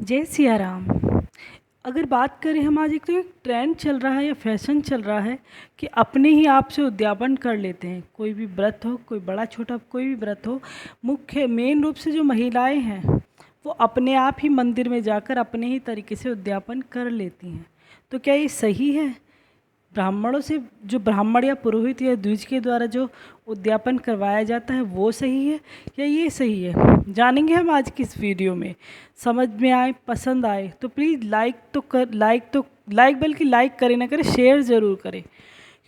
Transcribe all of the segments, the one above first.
जय सिया राम। अगर बात करें हम आज, एक ट्रेंड चल रहा है या फैशन चल रहा है कि अपने ही आप से उद्यापन कर लेते हैं। कोई भी व्रत हो, कोई बड़ा छोटा कोई भी व्रत हो, मुख्य मेन रूप से जो महिलाएं हैं वो अपने आप ही मंदिर में जाकर अपने ही तरीके से उद्यापन कर लेती हैं। तो क्या ये सही है? ब्राह्मणों से जो ब्राह्मण या पुरोहित या द्विज के द्वारा जो उद्यापन करवाया जाता है वो सही है या ये सही है, जानेंगे हम आज की इस वीडियो में। समझ में आए, पसंद आए तो प्लीज़ लाइक बल्कि लाइक करें ना करें, शेयर ज़रूर करें,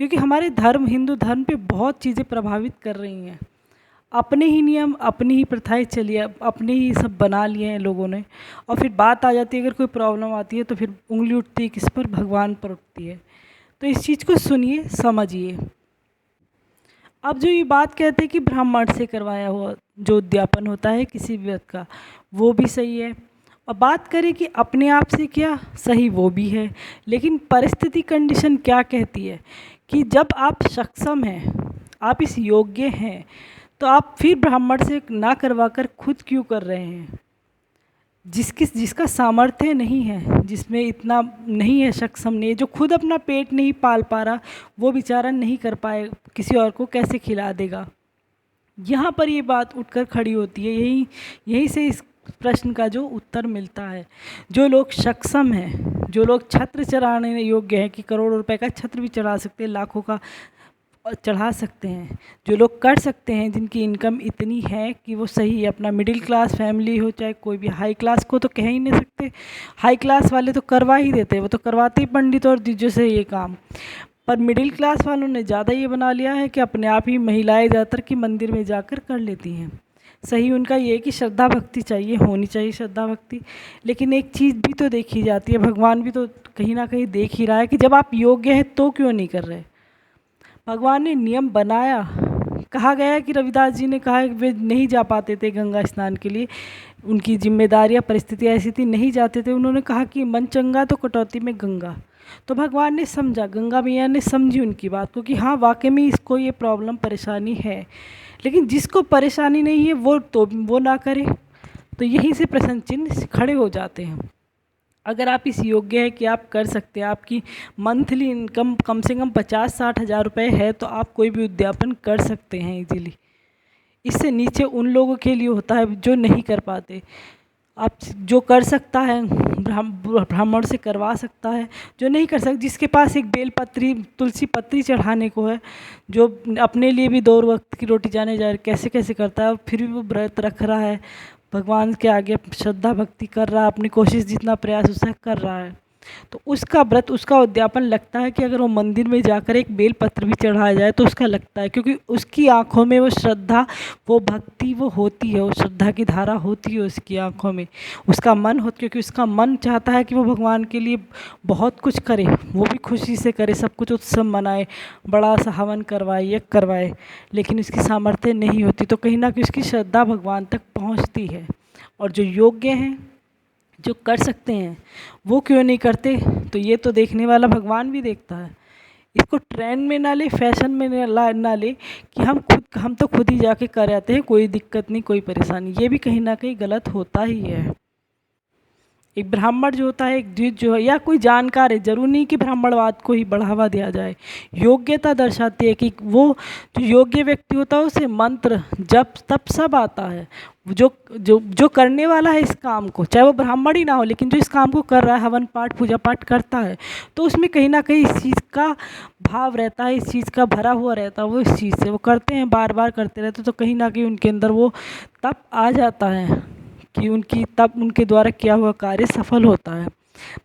क्योंकि हमारे धर्म, हिंदू धर्म पे बहुत चीज़ें प्रभावित कर रही हैं। अपने ही नियम, अपनी ही प्रथाएं चली, अपने ही सब बना लिए हैं लोगों ने, और फिर बात आ जाती है, अगर कोई प्रॉब्लम आती है तो फिर उंगली उठती है किस पर? भगवान पर उठती है। तो इस चीज़ को सुनिए, समझिए। अब जो ये बात कहते हैं कि ब्राह्मण से करवाया हुआ जो उद्यापन होता है किसी भी व्रत का, वो भी सही है। और बात करें कि अपने आप से क्या सही, वो भी है। लेकिन परिस्थिति, कंडीशन क्या कहती है कि जब आप सक्षम हैं, आप इस योग्य हैं, तो आप फिर ब्राह्मण से ना करवाकर खुद क्यों कर रहे हैं? जिसका सामर्थ्य नहीं है, जिसमें इतना नहीं है, सक्षम नहीं है, जो खुद अपना पेट नहीं पाल पा रहा, वो बेचारा नहीं कर पाए, किसी और को कैसे खिला देगा? यहाँ पर ये बात उठकर खड़ी होती है। यहीं से इस प्रश्न का जो उत्तर मिलता है। जो लोग सक्षम हैं, जो लोग छत्र चढ़ाने योग्य हैं कि करोड़ों रुपए का छत्र भी चढ़ा सकते हैं, लाखों का चढ़ा सकते हैं, जो लोग कर सकते हैं, जिनकी इनकम इतनी है कि वो सही है, अपना मिडिल क्लास फैमिली हो चाहे कोई भी, हाई क्लास को तो कह ही नहीं सकते। हाई क्लास वाले तो करवा ही देते हैं, वो तो करवाते ही पंडित और द्विजों से ये काम। पर मिडिल क्लास वालों ने ज़्यादा ये बना लिया है कि अपने आप ही महिलाएं ज़्यादातर कि मंदिर में जाकर कर लेती हैं। सही उनका ये है कि श्रद्धा भक्ति चाहिए, होनी चाहिए श्रद्धा भक्ति। लेकिन एक चीज़ भी तो देखी जाती है, भगवान भी तो कहीं ना कहीं देख ही रहा है कि जब आप योग्य हैं तो क्यों नहीं कर रहे। भगवान ने नियम बनाया, कहा गया है कि रविदास जी ने कहा है कि वे नहीं जा पाते थे गंगा स्नान के लिए, उनकी जिम्मेदारियां, परिस्थितियां ऐसी थी, नहीं जाते थे। उन्होंने कहा कि मन चंगा तो कटौती में गंगा। तो भगवान ने समझा, गंगा मैया ने समझी उनकी बात को कि हाँ वाकई में इसको ये प्रॉब्लम, परेशानी है। लेकिन जिसको परेशानी नहीं है वो ना करे। तो यहीं से प्रश्न चिन्ह खड़े हो जाते हैं। अगर आप इस योग्य है कि आप कर सकते हैं, आपकी मंथली इनकम कम से कम 50-60 हज़ार रुपये है, तो आप कोई भी उद्यापन कर सकते हैं इजीली। इससे नीचे उन लोगों के लिए होता है जो नहीं कर पाते। आप जो कर सकता है ब्राह्मण से करवा सकता है, जो नहीं कर सकता, जिसके पास एक बेलपत्री, तुलसी पत्री चढ़ाने को है, जो अपने लिए भी 2 वक्त की रोटी जाने जा रही, कैसे कैसे करता है, फिर भी वो व्रत रख रहा है, भगवान के आगे श्रद्धा भक्ति कर रहा है, अपनी कोशिश जितना प्रयास उससे कर रहा है, तो उसका व्रत, उसका उद्यापन लगता है कि अगर वो मंदिर में जाकर एक बेल पत्र भी चढ़ाया जाए तो उसका लगता है, क्योंकि उसकी आंखों में वो श्रद्धा, वो भक्ति वो होती है, वो श्रद्धा की धारा होती है उसकी आंखों में, उसका मन हो, क्योंकि उसका मन चाहता है कि वो भगवान के लिए बहुत कुछ करे, वो भी खुशी से करे, सब कुछ उत्सव मनाए, बड़ा सा हवन करवाए, यज्ञ करवाए। लेकिन उसकी सामर्थ्य नहीं होती, तो कहीं ना कहीं उसकी श्रद्धा भगवान तक पहुँचती है। और जो योग्य हैं, जो कर सकते हैं, वो क्यों नहीं करते? तो ये तो देखने वाला भगवान भी देखता है। इसको ट्रेंड में ना ले, फैशन में ना ले कि हम तो खुद ही जाके कर आते हैं, कोई दिक्कत नहीं, कोई परेशानी। ये भी कहीं ना कहीं गलत होता ही है। एक ब्राह्मण जो होता है, एक द्विज जो है, या कोई जानकार है, जरूरी नहीं कि ब्राह्मणवाद को ही बढ़ावा दिया जाए। योग्यता दर्शाती है कि वो जो योग्य व्यक्ति होता है उसे मंत्र जप तप सब आता है। जो जो जो करने वाला है इस काम को, चाहे वो ब्राह्मण ही ना हो, लेकिन जो इस काम को कर रहा है, हवन पाठ पूजा पाठ करता है, तो उसमें कहीं ना कहीं इस चीज़ का भाव रहता है, इस चीज़ का भरा हुआ रहता है। वो इस चीज़ से वो करते हैं, बार बार करते रहते, तो कहीं ना कहीं उनके अंदर वो तप आ जाता है कि उनकी तब उनके द्वारा किया हुआ कार्य सफल होता है।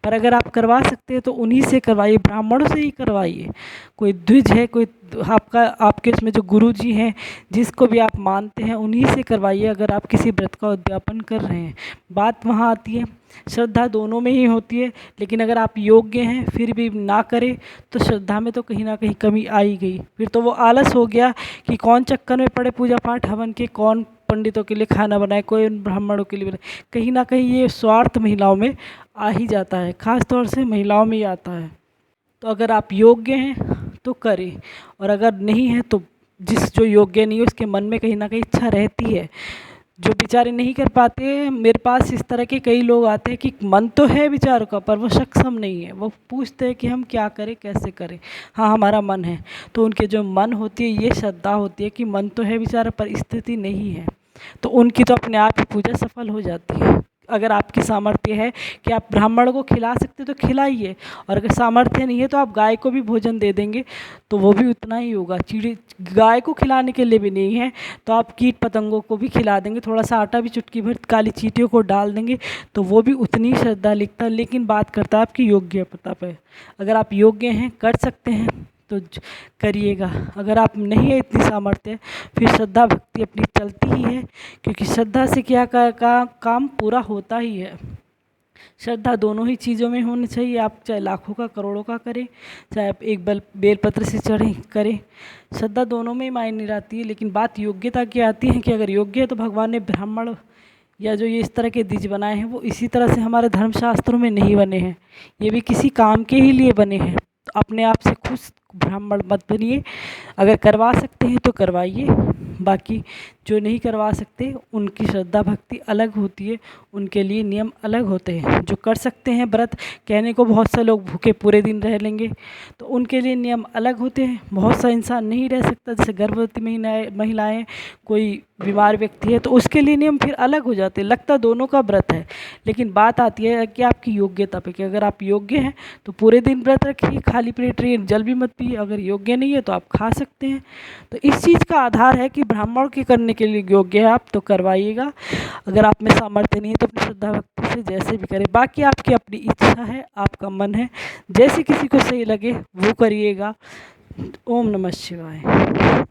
पर अगर आप करवा सकते हैं तो उन्हीं से करवाइए, ब्राह्मणों से ही करवाइए। कोई द्विज है, कोई आपके इसमें जो गुरु जी हैं, जिसको भी आप मानते हैं, उन्हीं से करवाइए अगर आप किसी व्रत का उद्यापन कर रहे हैं। बात वहाँ आती है, श्रद्धा दोनों में ही होती है, लेकिन अगर आप योग्य हैं फिर भी ना करें तो श्रद्धा में तो कहीं ना कहीं कमी आ ही गई। फिर तो वो आलस हो गया कि कौन चक्कर में पड़े पूजा पाठ हवन के, कौन पंडितों के लिए खाना बनाए, कोई ब्राह्मणों के लिए बनाए। कहीं ना कहीं ये स्वार्थ महिलाओं में आ ही जाता है, खास तौर से महिलाओं में ही आता है। तो अगर आप योग्य हैं तो करें, और अगर नहीं है तो जो योग्य नहीं है उसके मन में कहीं ना कहीं इच्छा रहती है, जो बेचारे नहीं कर पाते, मेरे पास इस तरह के कई लोग आते हैं कि मन तो है बेचारों का पर वो सक्षम नहीं है। वो पूछते हैं कि हम क्या करें, कैसे करें। हाँ, हमारा मन है। तो उनके जो मन होती है, ये श्रद्धा होती है कि मन तो है बेचारा पर स्थिति नहीं है, तो उनकी तो अपने आप ही पूजा सफल हो जाती है। अगर आपकी सामर्थ्य है कि आप ब्राह्मण को खिला सकते तो खिलाइए, और अगर सामर्थ्य नहीं है तो आप गाय को भी भोजन दे देंगे तो वो भी उतना ही होगा। चिड़ी गाय को खिलाने के लिए भी नहीं है तो आप कीट पतंगों को भी खिला देंगे, थोड़ा सा आटा भी चुटकी भर काली चींटियों को डाल देंगे तो वो भी उतनी ही श्रद्धा लिखता है। लेकिन बात करता है आपकी योग्यता पे। अगर आप योग्य हैं, कर सकते हैं तो करिएगा। अगर आप नहीं है इतनी सामर्थ्य, फिर श्रद्धा भक्ति अपनी चलती ही है, क्योंकि श्रद्धा से क्या काम पूरा होता ही है। श्रद्धा दोनों ही चीज़ों में होनी चाहिए। आप चाहे लाखों का करोड़ों का करें, चाहे आप एक बेलपत्र से चढ़ें करें, श्रद्धा दोनों में ही मायने रहती है। लेकिन बात योग्यता की आती है कि अगर योग्य है तो भगवान ने ब्राह्मण या जो ये इस तरह के द्विज बनाए हैं वो इसी तरह से हमारे धर्मशास्त्रों में नहीं बने हैं, ये भी किसी काम के ही लिए बने हैं। तो अपने आप से खुश ब्राह्मण मत बनिए। अगर करवा सकते हैं तो करवाइए, बाकी जो नहीं करवा सकते उनकी श्रद्धा भक्ति अलग होती है, उनके लिए नियम अलग होते हैं। जो कर सकते हैं व्रत, कहने को बहुत से लोग भूखे पूरे दिन रह लेंगे, तो उनके लिए नियम अलग होते हैं। बहुत सा इंसान नहीं रह सकता, जैसे गर्भवती महिलाएं, कोई बीमार व्यक्ति है, तो उसके लिए नियम फिर अलग हो जाते हैं। लगता दोनों का व्रत है, लेकिन बात आती है कि आपकी योग्यता पे, कि अगर आप योग्य हैं तो पूरे दिन व्रत रखिए, खाली पेट रहिए, जल भी मत पिए। अगर योग्य नहीं है तो आप खा सकते हैं। तो इस चीज़ का आधार है कि ब्राह्मण के करने के लिए योग्य है आप तो करवाइएगा। अगर आप में सामर्थ्य नहीं है तो अपनी श्रद्धा भक्ति से जैसे भी करें। बाकी आपकी अपनी इच्छा है, आपका मन है, जैसे किसी को सही लगे वो करिएगा। ओम नमः शिवाय।